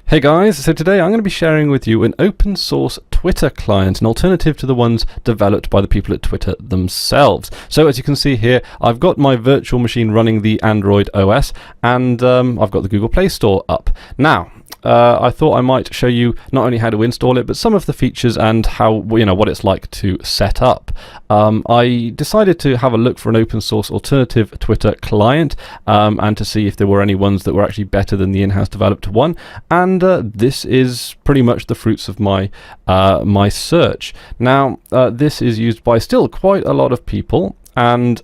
Hey guys, so today I'm going to be sharing with you an open source Twitter client, an alternative to the ones developed by the people at Twitter themselves. So as you can see here, I've got my virtual machine running the Android OS, and I've got the Google Play Store up. Now, I thought I might show you not only how to install it, but some of the features and how, what it's like to set up. I decided to have a look for an open source alternative Twitter client and to see if there were any ones that were actually better than the in-house developed one. And this is pretty much the fruits of my my search. Now, this is used by still quite a lot of people, and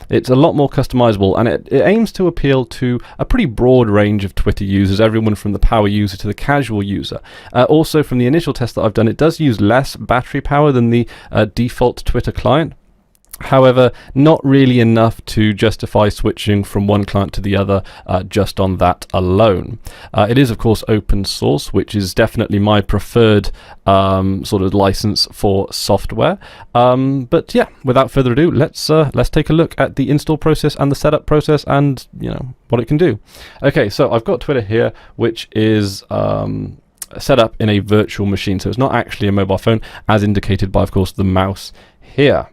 it's a lot more customizable, and it aims to appeal to a pretty broad range of Twitter users, everyone from the power user to the casual user. Also, from the initial test that I've done, it does use less battery power than the default Twitter client. However, not really enough to justify switching from one client to the other just on that alone. It is, of course, open source, which is definitely my preferred sort of license for software. But yeah, without further ado, let's take a look at the install process and the setup process, and what it can do. Okay, so I've got Twitter here, which is set up in a virtual machine, so it's not actually a mobile phone, as indicated by, of course, the mouse here.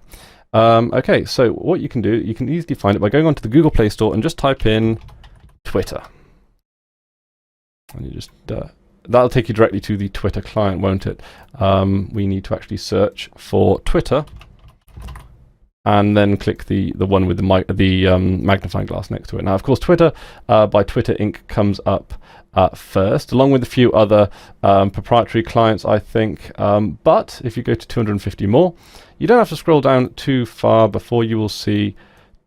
Okay, so what you can do, you can easily find it by going onto the Google Play Store and just type in Twitter. And you just that'll take you directly to the Twitter client, won't it? We need to actually search for Twitter, and then click the one with the magnifying glass next to it. Now, of course, Twitter by Twitter Inc. comes up first, along with a few other proprietary clients, I think. But if you go to 250 more, you don't have to scroll down too far before you will see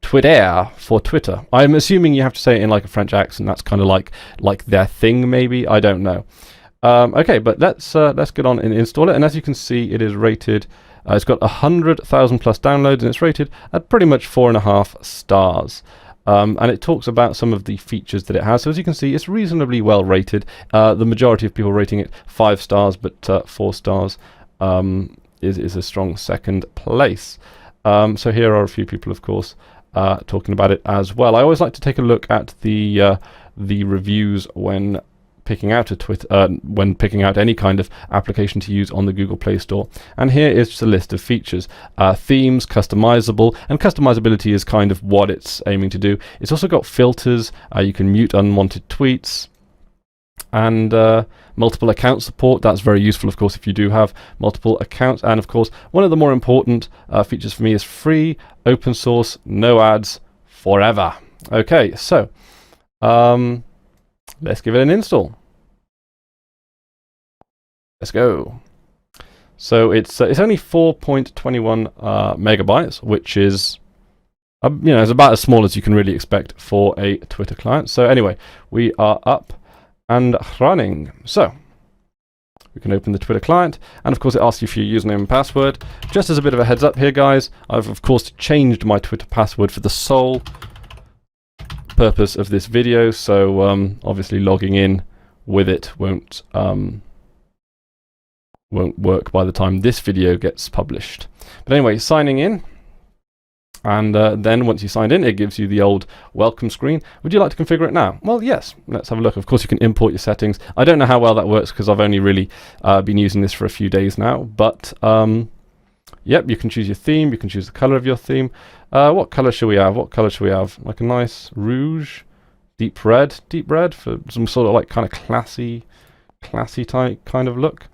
Twidere for Twitter. I'm assuming you have to say it in like a French accent. That's kind of like their thing, maybe. I don't know. Okay, but let's get on and install it. And as you can see, it is rated. It's got 100,000 plus downloads, and it's rated at pretty much 4.5 stars. And it talks about some of the features that it has. So as you can see, it's reasonably well rated. The majority of people rating it 5 stars, but 4 stars is a strong second place. So here are a few people, of course, talking about it as well. I always like to take a look at the reviews when picking out picking out any kind of application to use on the Google Play Store. And here is just a list of features. Themes, customizable, and customizability is kind of what it's aiming to do. It's also got filters. You can mute unwanted tweets, and multiple account support. That's very useful, of course, if you do have multiple accounts. And of course, one of the more important features for me is free, open source, no ads, forever. Okay, so let's give it an install. Let's go. So it's only 4.21 megabytes, which is it's about as small as you can really expect for a Twitter client. So anyway, we are up and running. So we can open the Twitter client, and of course it asks you for your username and password. Just as a bit of a heads up here, guys, I've of course changed my Twitter password for the sole purpose of this video, so obviously logging in with it won't work by the time this video gets published. But anyway, signing in, and then once you signed in, it gives you the old welcome screen. Would you like to configure it now? Well, yes. Let's have a look. Of course, you can import your settings. I don't know how well that works because I've only really been using this for a few days now. But yep, you can choose your theme. You can choose the color of your theme. What color should we have? What color should we have? Like a nice rouge, deep red for some sort of like kind of classy type kind of look.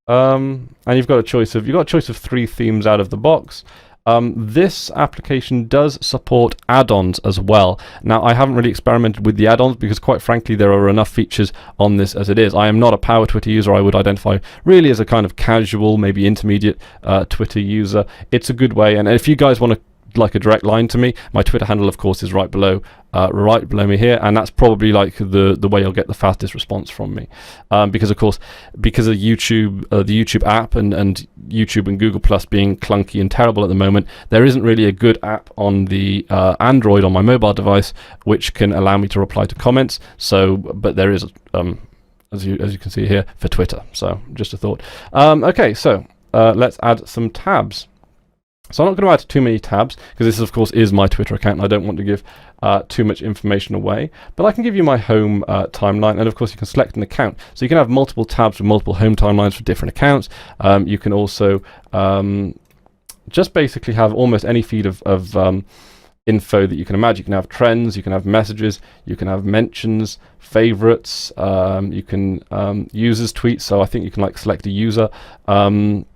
And you've got a choice of 3 themes out of the box. This application does support add-ons as well. Now, I haven't really experimented with the add-ons because, quite frankly, there are enough features on this as it is. I am not a power Twitter user. I would identify really as a kind of casual, maybe intermediate Twitter user. It's a good way, and if you guys want to like a direct line to me, my Twitter handle, of course, is right below me here, and that's probably like the way you'll get the fastest response from me, because of YouTube, the YouTube app and YouTube and Google Plus being clunky and terrible at the moment, there isn't really a good app on the Android on my mobile device which can allow me to reply to comments. So, but there is as you can see here for Twitter. So just a thought. Okay, so let's add some tabs. So I'm not going to add too many tabs, because this, of course, is my Twitter account, and I don't want to give too much information away. But I can give you my home timeline, and of course, you can select an account. So you can have multiple tabs with multiple home timelines for different accounts. You can also just basically have almost any feed of info that you can imagine. You can have trends, you can have messages, you can have mentions, favorites, you can users tweets. So I think you can like select a user.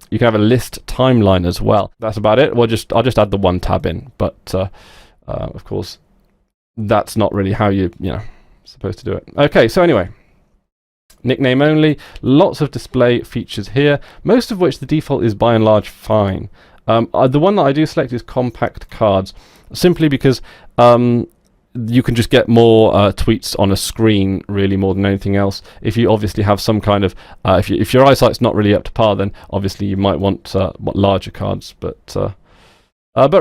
You can have a list timeline as well. That's about it. I'll just add the one tab in, but of course that's not really how you're supposed to do it. Okay, so anyway, nickname only, lots of display features here, most of which the default is by and large fine. The one that I do select is compact cards, simply because you can just get more tweets on a screen, really, more than anything else. If you obviously have some kind of, if your eyesight's not really up to par, then obviously you might want larger cards. But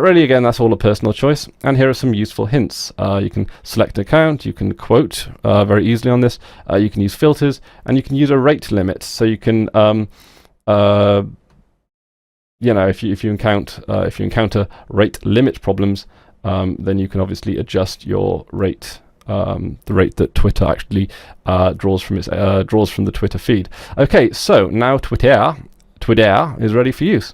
really, again, that's all a personal choice. And here are some useful hints. You can select an account, you can quote very easily on this, you can use filters, and you can use a rate limit. So you can, if you encounter rate limit problems, then you can obviously adjust your rate, the rate that Twitter actually draws from the Twitter feed. Okay, so now Twidere is ready for use.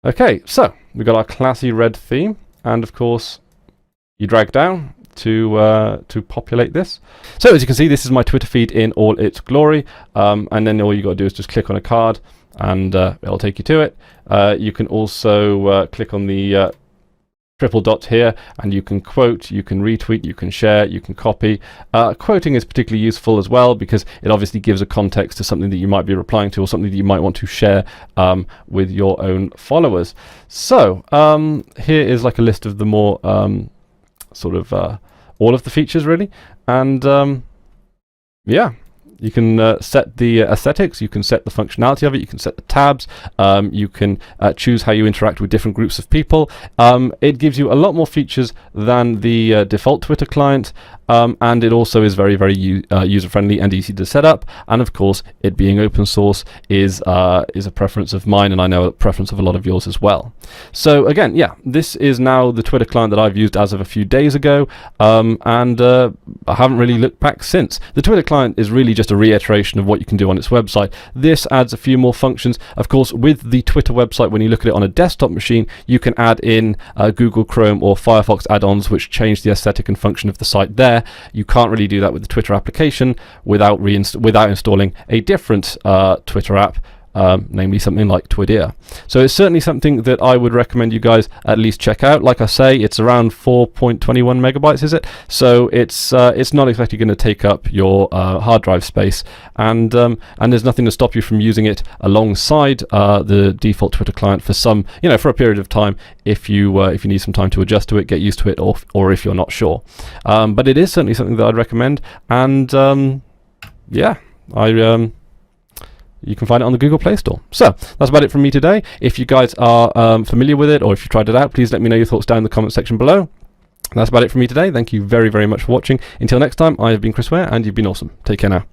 Okay, so we've got our classy red theme, and of course you drag down to populate this. So as you can see, this is my Twitter feed in all its glory, and then all you got to do is just click on a card, and it'll take you to it. You can also click on the triple dot here, and you can quote, you can retweet, you can share, you can copy. Quoting is particularly useful as well, because it obviously gives a context to something that you might be replying to, or something that you might want to share with your own followers. So here is like a list of the more sort of all of the features, really. And yeah, you can set the aesthetics, you can set the functionality of it, you can set the tabs, you can choose how you interact with different groups of people. It gives you a lot more features than the default Twitter client, and it also is very, very user-friendly and easy to set up. And of course, it being open source is a preference of mine, and I know a preference of a lot of yours as well. So again, yeah, this is now the Twitter client that I've used as of a few days ago, and I haven't really looked back since. The Twitter client is really just a reiteration of what you can do on its website. This adds a few more functions. Of course, with the Twitter website, when you look at it on a desktop machine, you can add in Google Chrome or Firefox add-ons, which change the aesthetic and function of the site there. You can't really do that with the Twitter application without installing a different Twitter app, namely something like Twidere. So it's certainly something that I would recommend you guys at least check out. Like I say, it's around 4.21 megabytes, is it? So it's not exactly going to take up your hard drive space, and there's nothing to stop you from using it alongside the default Twitter client for for a period of time, if you need some time to adjust to it, get used to it, or if you're not sure. But it is certainly something that I'd recommend, and yeah, you can find it on the Google Play Store. So that's about it from me today. If you guys are familiar with it, or if you tried it out, please let me know your thoughts down in the comment section below. That's about it from me today. Thank you very, very much for watching. Until next time, I have been Chris Ware, and you've been awesome. Take care now.